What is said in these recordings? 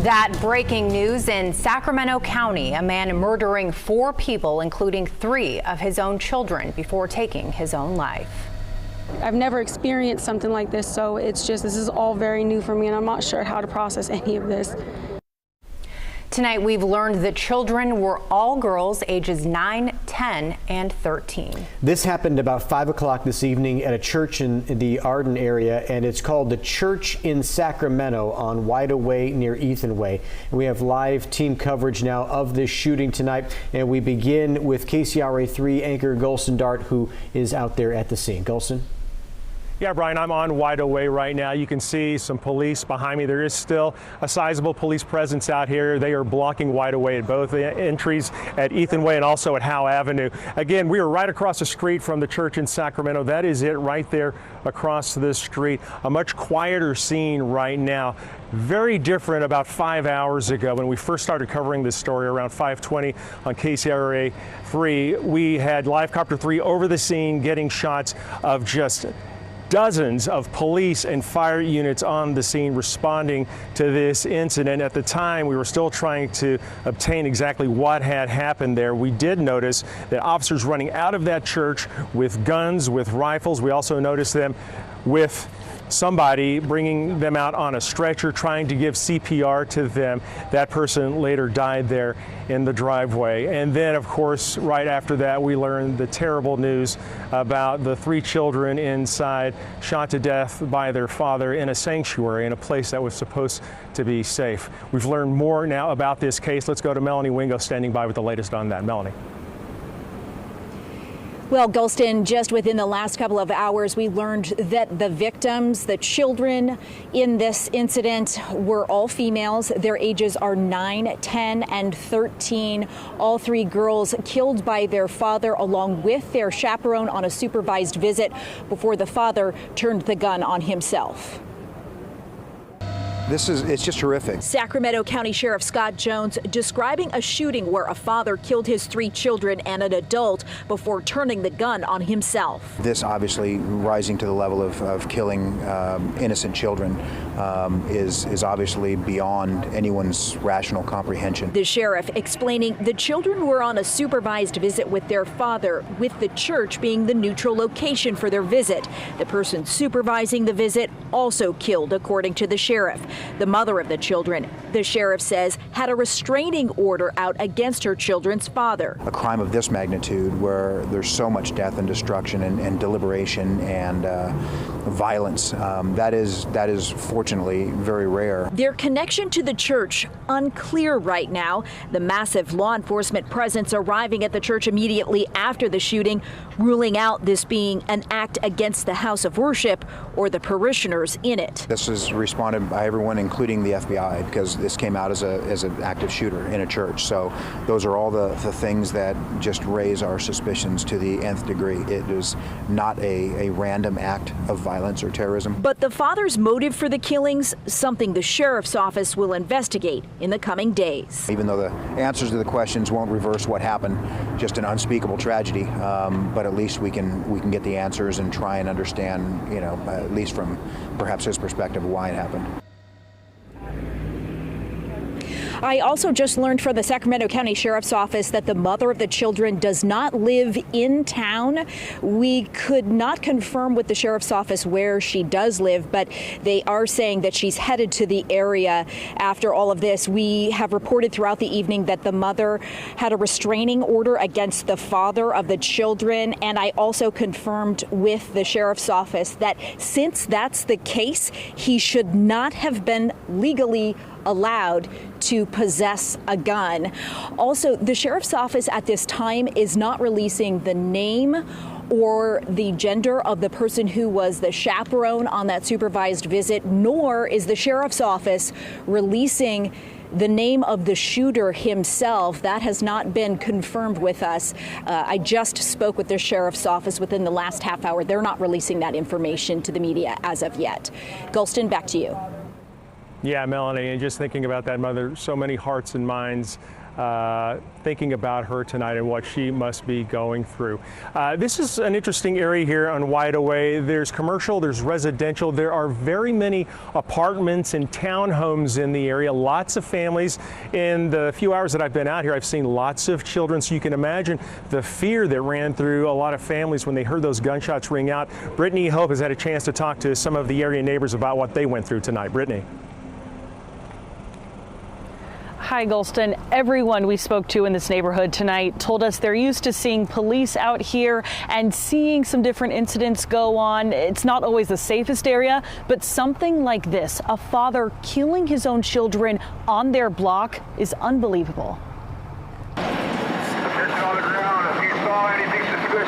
That breaking news in Sacramento County, a man murdering 4 people, including 3 of his own children, before taking his own life. I've never experienced something like this, so this is all very new for me, and I'm not sure how to process any of this. Tonight, we've learned that children were all girls ages 9, 10, and 13. This happened about 5 o'clock this evening at a church in the Arden area, and it's called the Church in Sacramento on Wida Way near Ethan Way. And we have live team coverage now of this shooting tonight, and we begin with KCRA 3 anchor Gulston Dart, who is out there at the scene. Gulston? Yeah, Brian, I'm on Wida Way right now. You can see some police behind me. There is still a sizable police presence out here. They are blocking Wida Way at both entries at Ethan Way and also at Howe Avenue. Again, we are right across the street from the church in Sacramento. That is it right there across this street. A much quieter scene right now. Very different about 5 hours ago when we first started covering this story around 5:20 on KCRA 3. We had Live Copter 3 over the scene getting shots of just dozens of police and fire units on the scene responding to this incident. At the time, we were still trying to obtain exactly what had happened there. We did notice that officers running out of that church with guns, with rifles. We also noticed them with somebody bringing them out on a stretcher, trying to give CPR to them. That person later died there in the driveway. And then, of course, right after that, we learned the terrible news about the 3 children inside shot to death by their father in a sanctuary, in a place that was supposed to be safe. We've learned more now about this case. Let's go to Melanie Wingo standing by with the latest on that. Melanie. Well, Gulston, just within the last couple of hours, we learned that the victims, the children in this incident, were all females. Their ages are 9, 10, and 13. All 3 girls killed by their father along with their chaperone on a supervised visit before the father turned the gun on himself. It's just horrific. Sacramento County Sheriff Scott Jones describing a shooting where a father killed his 3 children and an adult before turning the gun on himself. This obviously rising to the level of killing innocent children is obviously beyond anyone's rational comprehension. The sheriff explaining the children were on a supervised visit with their father, with the church being the neutral location for their visit. The person supervising the visit also killed, according to the sheriff. The mother of the children, the sheriff says, had a restraining order out against her children's father. A crime of this magnitude, where there's so much death and destruction and deliberation and violence, that is fortunately very rare. Their connection to the church unclear right now. The massive law enforcement presence arriving at the church immediately after the shooting, ruling out this being an act against the house of worship or the parishioners in it. This is responded by everyone, including the FBI, because this came out as an active shooter in a church. So those are all the things that just raise our suspicions to the nth degree. It is not a random act of violence or terrorism. But the father's motive for the killings, something the sheriff's office will investigate in the coming days. Even though the answers to the questions won't reverse what happened, just an unspeakable tragedy, but at least we can get the answers and try and understand, at least from perhaps his perspective, why it happened. I also just learned from the Sacramento County Sheriff's Office that the mother of the children does not live in town. We could not confirm with the Sheriff's Office where she does live, but they are saying that she's headed to the area after all of this. We have reported throughout the evening that the mother had a restraining order against the father of the children, and I also confirmed with the Sheriff's Office that since that's the case, he should not have been legally allowed to possess a gun. Also, the sheriff's office at this time is not releasing the name or the gender of the person who was the chaperone on that supervised visit, nor is the sheriff's office releasing the name of the shooter himself. That has not been confirmed with us. I just spoke with the sheriff's office within the last half hour. They're not releasing that information to the media as of yet. Gulston, back to you. Yeah, Melanie, and just thinking about that mother, so many hearts and minds thinking about her tonight and what she must be going through. This is an interesting area here on Wide Away. There's commercial, there's residential. There are very many apartments and townhomes in the area, lots of families. In the few hours that I've been out here, I've seen lots of children, so you can imagine the fear that ran through a lot of families when they heard those gunshots ring out. Brittany Hope has had a chance to talk to some of the area neighbors about what they went through tonight. Brittany. Hi, Golston. Everyone we spoke to in this neighborhood tonight told us they're used to seeing police out here and seeing some different incidents go on. It's not always the safest area, but something like this, a father killing his own children on their block, is unbelievable.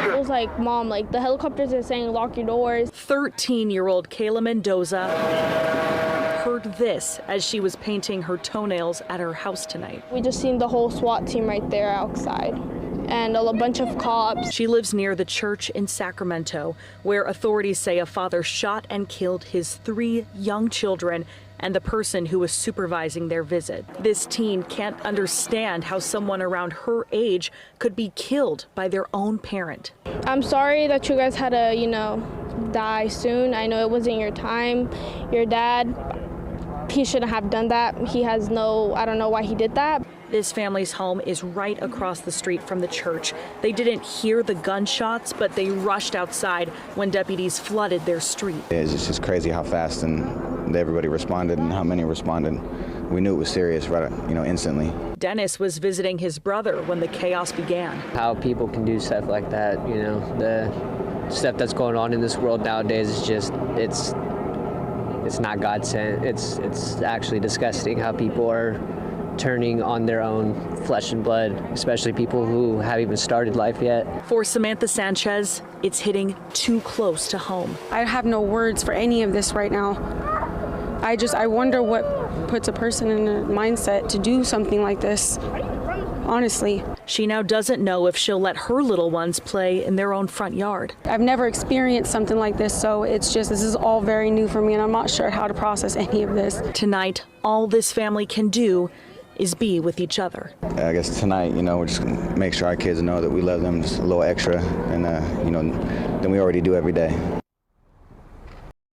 It was like, Mom, like the helicopters are saying lock your doors. 13-year-old Kayla Mendoza heard this as she was painting her toenails at her house tonight. We just seen the whole SWAT team right there outside and a bunch of cops. She lives near the church in Sacramento, where authorities say a father shot and killed his 3 young children and the person who was supervising their visit. This teen can't understand how someone around her age could be killed by their own parent. I'm sorry that you guys had to, die soon. I know it wasn't your time. Your dad, he shouldn't have done that. He has I don't know why he did that. This family's home is right across the street from the church. They didn't hear the gunshots, but they rushed outside when deputies flooded their street. It's just crazy how fast and everybody responded and how many responded. We knew it was serious right, instantly. Dennis was visiting his brother when the chaos began. How people can do stuff like that, the stuff that's going on in this world nowadays is just, it's not God sent. It's actually disgusting how people are turning on their own flesh and blood, especially people who haven't even started life yet. For Samantha Sanchez, it's hitting too close to home. I have no words for any of this right now. I wonder what puts a person in a mindset to do something like this, honestly. She now doesn't know if she'll let her little ones play in their own front yard. I've never experienced something like this, so this is all very new for me, and I'm not sure how to process any of this. Tonight, all this family can do is be with each other. I guess tonight, we're just gonna make sure our kids know that we love them just a little extra and, than we already do every day.